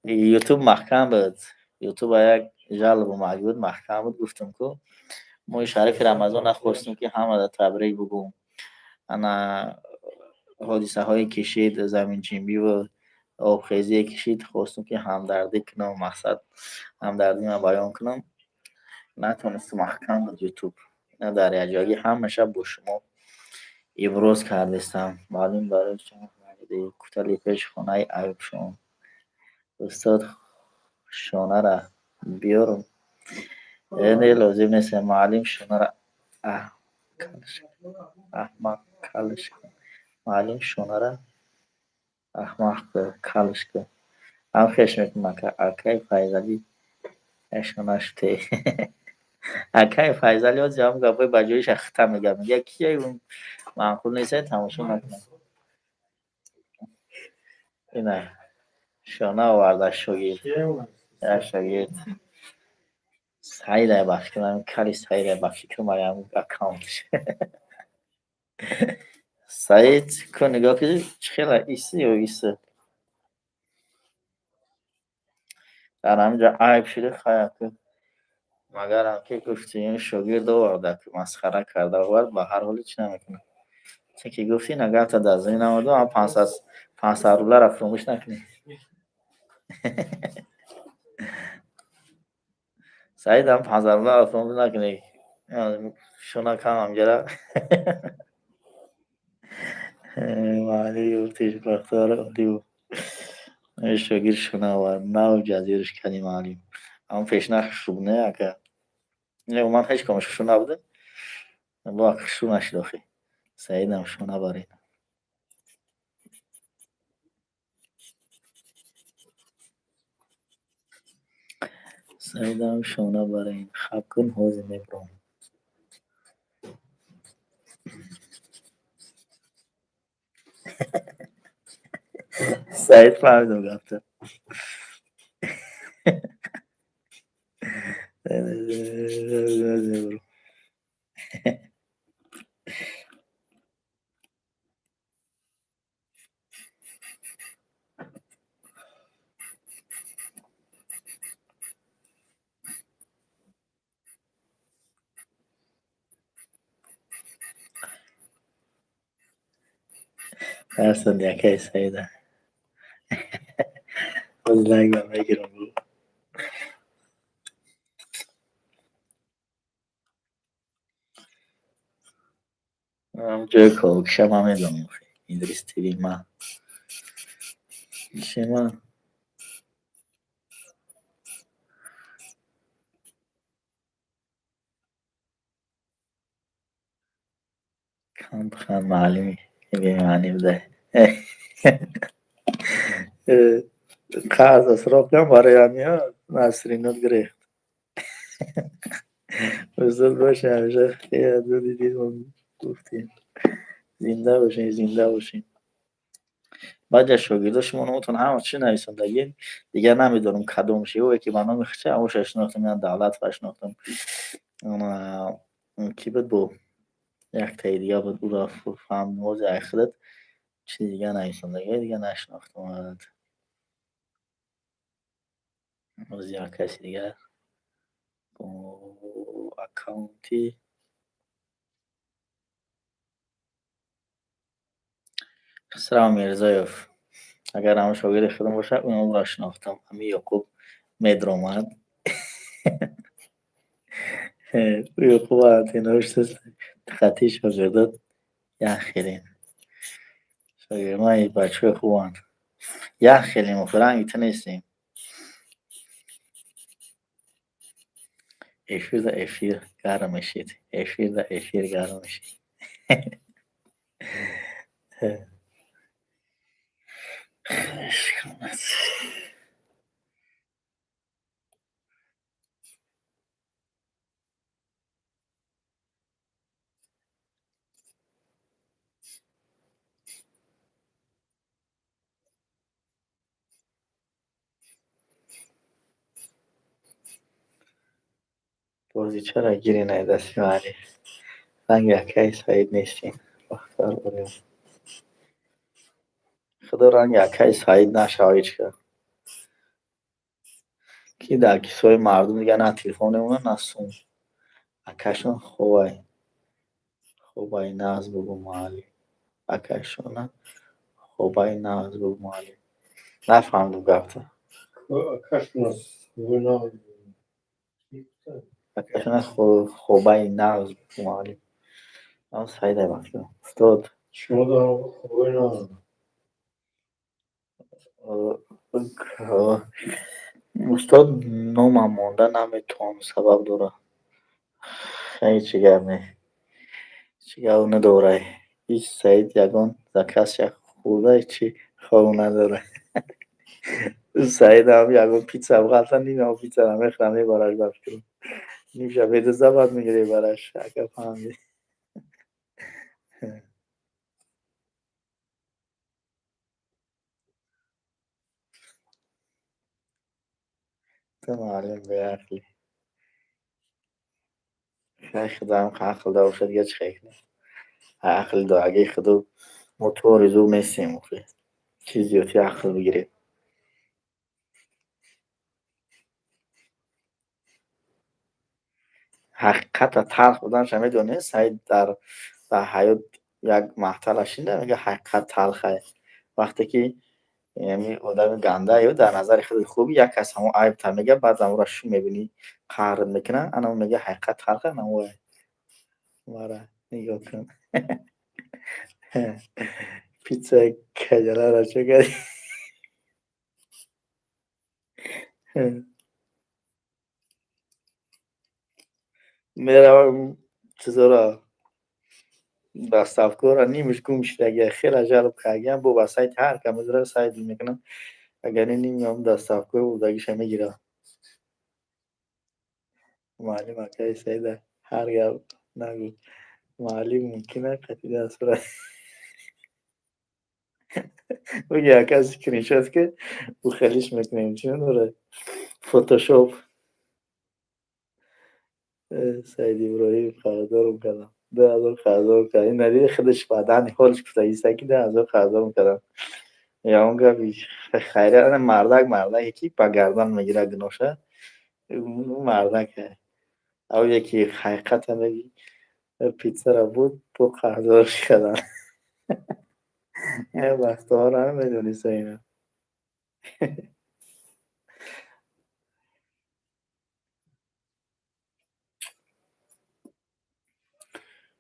یوتیوب محکم بود یوتیوب یک جلب و موجود محکم بود گفتم که ما شریف رمضان نخواستیم که همه در تبریک بگوم انا حادثه های کشید زمین چینبی و آبخیزی کشید خواستم که همدردی کنم مقصد همدردی من بیان کنم نتونست محکم بود یوتیوب نه در یجایی همه شب با شما ابراز کردستم معلوم برای شما کتلی پیش خانه ایوب شما استاد شانه را بیارم نه لازم نیست معلم شانه را کلش احمق کلش معلم شونره احمق کلش که هم خشمت مکه اکای فایزلی اشونش تی اکای فایزلی ها جواب گفت بجایش اختا میگه کیه اون معقول نیست تماشا نکنه اینه شونه آورده شگیر شگیر سعیده بخش کنم کلی سعیده بخشی که مریم اکاونتش سعید که نگاه کنید خیلی ایسی و ایسه در همینجا عیب شده خواهد که مگر هم که گفتی این شاگرد آورده که مسخره کرده آورد با هر حالی چی نمیکنه چه که گفتی نگه تا در زمین آورده اما 500 روله را فراموش نکنی سعید هم 500 روله را فراموش نکنی شونا کم هم جره معنی گفتیش بختاره دیو شاگرد شونا آورد نه و جزیرش کنی معلوم اما پیشنخ شروع نه اکه نه من هیچ کامش شو نبوده با شو نشداخی سعیدم شو نبارید سعیدم شو نبارید خب کن حوزی میبرم سعید فهمیدم گفته درستان یکی سعیده باز لنگم بگیرم جای کوکشم هم میدونم ایدریس تیوی من شما کم بخوام معلومی یه معنی بده قرض اصراف کم برای همیان نصرینات گرفت بزرگ باشه همیشه خیلی دو دیدید گفتیم زنده باشین زنده باشین بعد شاگرداشمون اونتون همه چی نویسن دیگه نمیدونم کدوم شی و یکی بنا میخچه اوش اشناختم یا دولت فشناختم اون کی بود بو یک تاییدیه بود او را فهم موز اخرت چی دیگه نویسن دیگه نشناختم موز یا کسی دیگه اکاونتی خسرو میرزایف اگر همه شاگرد خودم باشه اونم را شناختم امی یعقوب مدرومد یعقوب انتینوش خطی شاگردات یه خیلی شاگرد ما این بچه خوبان یه خیلی مفرنگی تا نیستیم افیر دا افیر گرم میشید افیر دا افیر گرم میشید بازی چرا گیری نیدستی معنی رنگ یکی سعید نیستیم بختار بریم خدا رنگ یکی سعید نشایش کرد کی در کسای مردم دیگه نه تلفنمون نه سون اکشون خوبای ناز بگو مالی اکشون خوبای ناز بگو مالی نفهمدم گفته اکشون خوبای ناز بگو مالی اما سعیده بخشم استاد شما دا خوبای ناز استاد نومم مونده نمیتونم سبب داره خیلی چی گرمه چیکار نداره هیچ سعید یگان زکاش خوده چی خواهو نداره سعید هم یگان پیتزا بغلطن نیم هم پیتزا هم اخرامه براش بفکرم نیم شبه زباد میگیره براش اگه فهمی تو معلم به عقلی خیلی خدا هم عقل دار شد یا چه خیلی عقل دار اگه خدا موتور زو میسیم چیزی رو عقل بگیره حقیقت تلخ بودنش هم میدونه سعید در حیات یک محتل شینده میگه حقیقت تلخه وقتی که یعنی آدم گنده یا در نظر خیلی خوبی یک کس همون عیب تا میگه بعد اون را شو میبینی قهر میکنه انا میگه حقیقت تلخه نموه مارا نگاه کن پیتزا کجاله را چه کردی میره چیزا را دستافگاه را نیمش گمش اگه خیلی جالب کردیم بو با سایت هر کم از را سایت میکنم اگر نیم دستافگاه بودگیش میگیره معلم اکای سایده هر گل نگو معلم ممکنه قطعی دست را و یک از سکرین شد که او خیلیش میکنیم چون داره فوتوشوپ سعید ابراهیم خریدارم کردم 10,000 خریدارم کردم این ندیده خودش بعدن حالش کتا ایسا که 10,000 خریدارم کردم یا اون گفت خیره مردک یکی با گردن میگیره گناشه اون مردک او یکی حقیقت هم پیتزا را بود با خریدارش کردن یه وقت ها را میدونی ساینا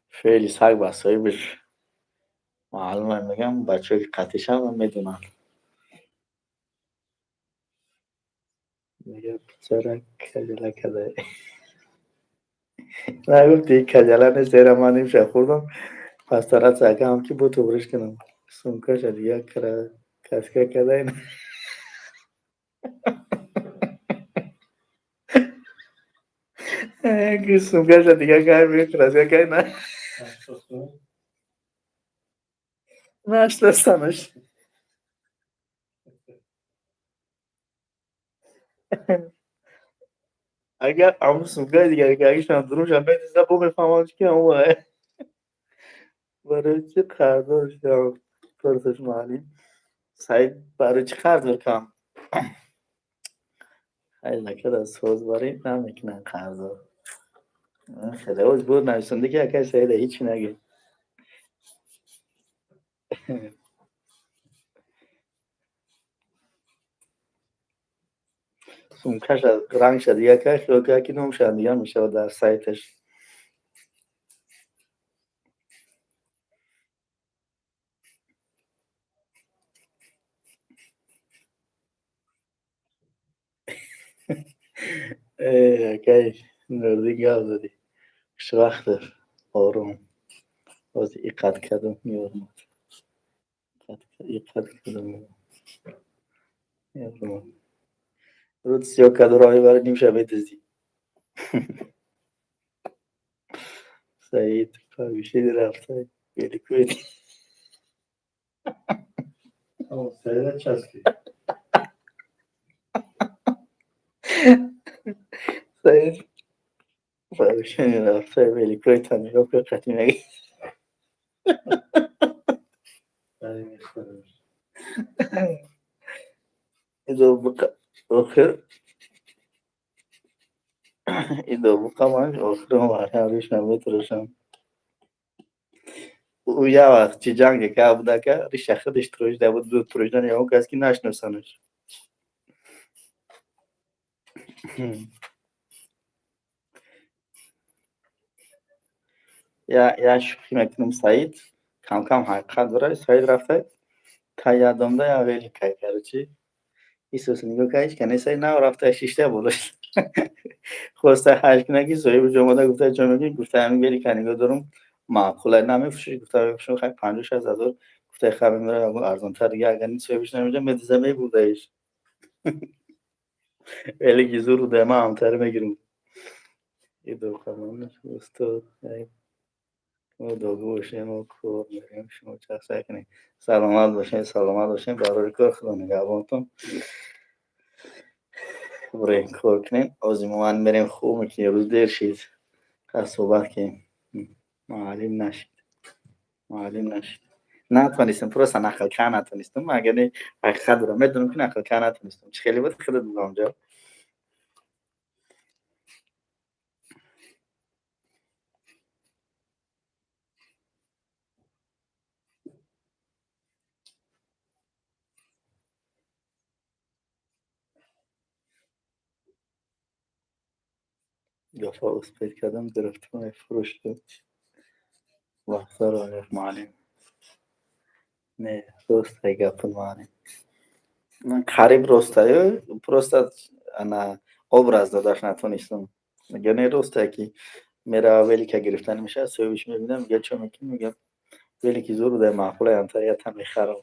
خیلی سگ بسایی بش معلومه میگم بچه که قطعش هم میدونن میگه پیتزا را کجله کده نگفتی کجله نیست دیره من نمیشه خوردم پس طرف سگه هم که بود برش کنم سونکاش دیگه کرده کسکه کده این که سونکاش دیگه که بیه کرده که نه نشتستمش اگر همون سونکای دیگه که اگه شما دروش هم بیدیزده بو میفهمم که همون برای چی قرارداد شدم پرسش مالی سعید برای چی قرارداد کم خیلی نکرد از سوزواری نمیکنن قرارداد خیلی اوز بود نویسنده که اکر سعید هیچی نگه سومکش از رنگ شد دیگه کش رو که نوم شد دیگه میشه در سایتش اکر نردی گاز دادی اش وقت آروم باز ایقاد کردم میارم ایقاد کردم میارم رود سیاه کدورایی برای نیم شبه دزدی سعید پاویشی رفته بیلی کویدی سعید چسکی سعید پاویشی رفته بیلی کویدی تا نگاه که قطعی نگی برای میخوره ایدو بقا آخر ایدو بقا من آخر هم هریش نمید روشم او یا وقت چی جنگه که بوده که ریشه خودش تروشده بود دو تروشدن یا اون کسی که نشناسنش یا شوخی میکنم سعید کم کم حقیقت داره سعید رفته تا یادم یا ویلی که کرده چی ایسوس نگو که ایش کنی سعید نه رفته شیشته بولش خواسته هشت نگی زوی به جمعه گفته جمعه گفته همین ویلی که نگو دارم معقوله نمیفروشی گفته بفروشم خیلی 50,000 گفته خیلی میره ارزان تر دیگه اگر نیست بهش نمیشه مدزمه بودهش ولی که زور بوده ما همتر میگیرم یه دو خمانش استاد ما دوگو باشیم و کور میریم شما چه سکنی سلامت باشین برای کار خدا نگهبانتون برای کار کنیم آزمون میریم خوب میکنیم روز دیر شید که صحبت کنیم معلم نشید نتونستم پروسا نقل که نتونستم اگر حقیقت رو میدونم که نقل که نتونستم چه خیلی بود خودت بگم اونجا دفعه اسپید کردم گرفتم فروش داد وقتا رو گفت معلم نه راسته گپ معلم من قریب راسته پروستا انا obraz داداش نتونستم میگه نه راسته که میره ولی که گرفتن میشه سویش میبینم میگه چون میگم ولی که زور ده معقوله انتریت هم میخرم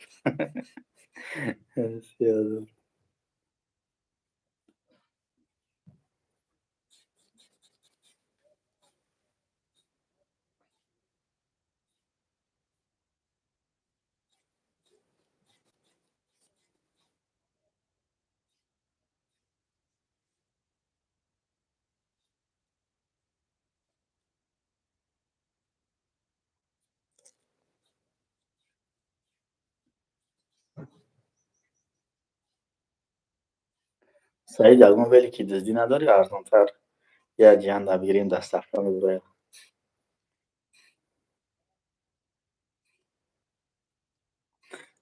سعید الان ولی که دزدی نداری ارزان تر یا جهان بگیریم دست افغان برای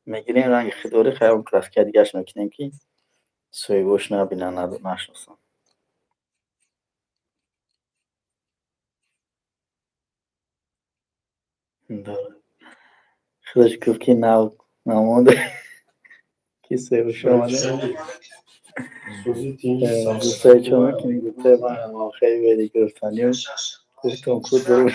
میگیریم رنگ خیدوری خیلی کلاس که دیگهش میکنیم که سوی گوش نبینن نشناسن داره خودش گفت که نمونده که سوی گوش آمده دوستای چون میکنی گفته من خیلی ویدی گرفتنی و گفتم کود برو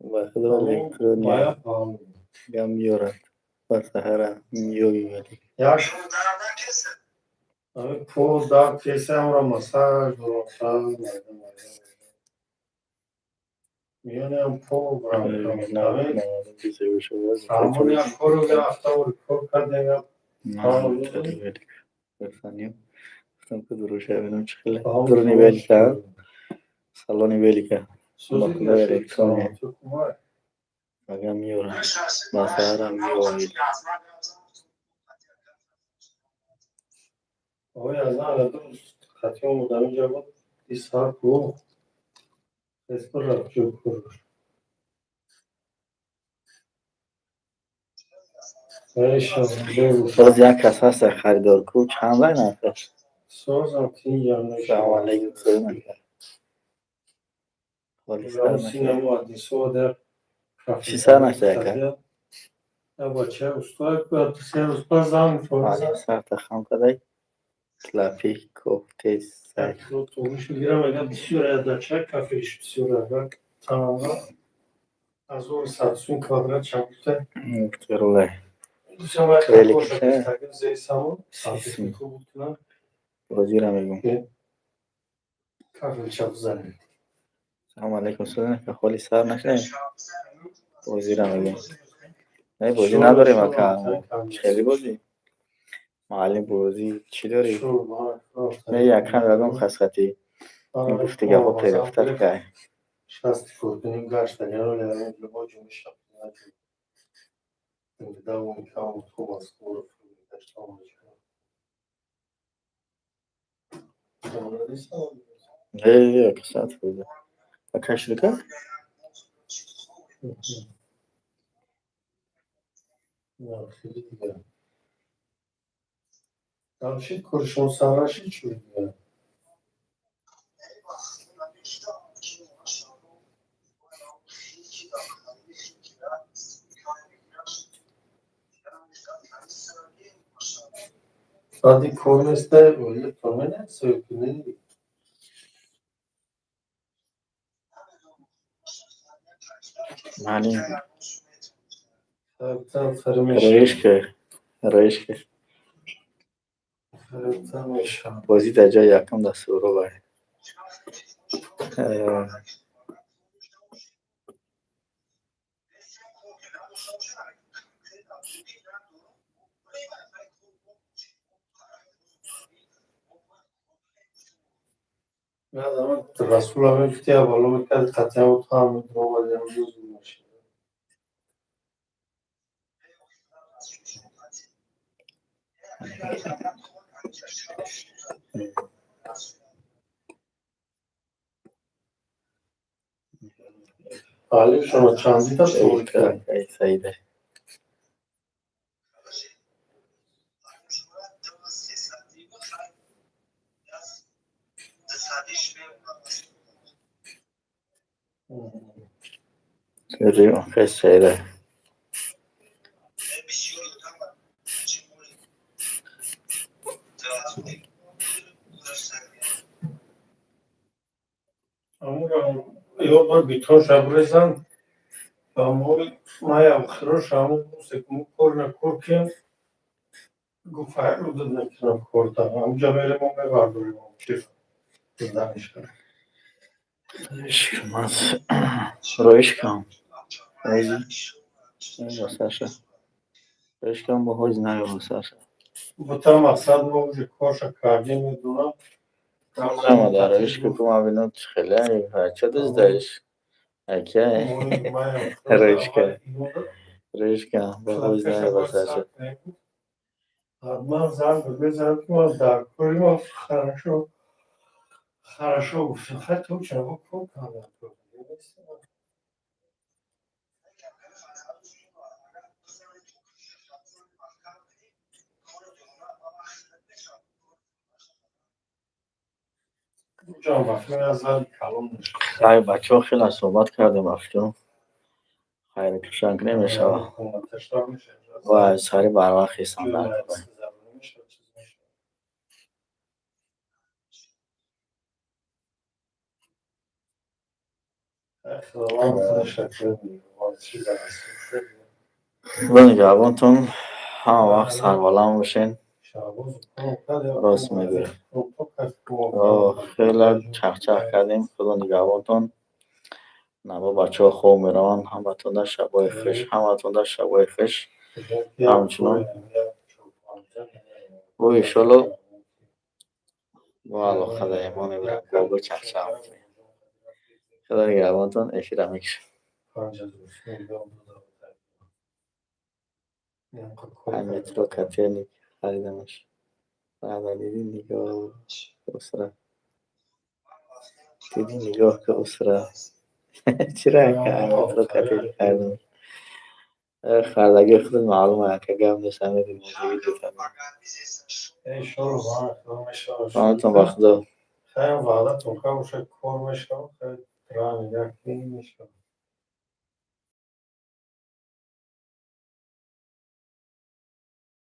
و خدا الکترونیا گم میورد و سهره میوی ولی پول دار کیسه هم را مساج میونه هم پول برام همون یک کورو گرفته و کور کردیم گفتم که دروش ببینم چه خیلی درونی ویلی که سالانی ویلی که با خدا الکترونیا مگه میورم با سهره میوی آقای از نه خطی هم بودم اینجا بود ایسا کو اسم رفت جو کور باز یک کس هست خریدار کو چند لای نفر سوزم تین یا سلام علیکم سلام علیکم خالی سر سینما دیسو در چی سر نشده یا بچه استای باید سه روز باز زمان که سر تخم کدای تلافی کوفته سای رو تومشو گیرم اگر بسیار ادچه کافیش بسیار ادک تمام از اون ساتسون کادرات چمکته ترولای دوستان ولی باید که تاکن زی سامون ساتسون خوب بکنن بازی را میگم کافی چپ زنه سلام علیکم سلام که خالی سر نشده بازی را میگم نه بازی نداریم اکا خیلی بازی معلم بازی چی داری؟ نه یکم رقم خسختی این گفتی گفت پیرفتر که شاستی کردنیم گشتن یارو لیدن لبا جمعش دوم کام خوب از خور داشت نه کسات بوده اکا شرکت؟ نه خیلی دیگه دانشید کرشون سراشی چی دیگه Hadi Kornes'te öyle torment söyledi. معنی فرمش رایش که فرمش بازی در جای یکم دست رو باید رسول هم گفتی بالا میکرد قطعه و تو هم رو آمده روز میشه حالی شما چندی تا صبح کرد سعیده خیلی سعیده اما یه بار بیتون شب رسن اما ما یا خروش همون سکمو کور نکور که گفت رو داد نکنم کردم همونجا میرم و ببرداریم چیز دانش کنم رویش کن رویش کن با حوز نگه حساشه بودم مقصد ما اونجا کارش کردیم میدونم نما در رویش که کم ببینم خیلی چه دوست داریش اکه رویش کن با حوز نگه حساشه من زن بزنم که من در کاری ما خرشو گفتم خیلی تو چنان کن کنم جان وقتی از زن کلام نشد خیلی بچه ها خیلی صحبت کردیم افتون خیلی کشنگ نمیشه و سری بر وقت خیستان در کنیم نگهبانتون همه وقت سربالان باشین راست میگوی خیلی چخ کردیم خدا نگهبانتون نبا بچه ها خوب میروان همتون در شبای خوش همتون در شبای خوش همچنان و ایشالو والله خدا ایمان برم گوگو چخ خدا نگهبانتون اشیره میکشم همینطور کتیلی خریدمش بعد دیدی نگاه اسره دیدی نگاه که اسره چرا که همینطور کتیلی خریدمش خردگی خود معلومه که گم نیست همه دی موزیوی دیتم همتون وقت دو خیلی وعدتون که باشه کار میشم خیلی راه نگه کنیم میشم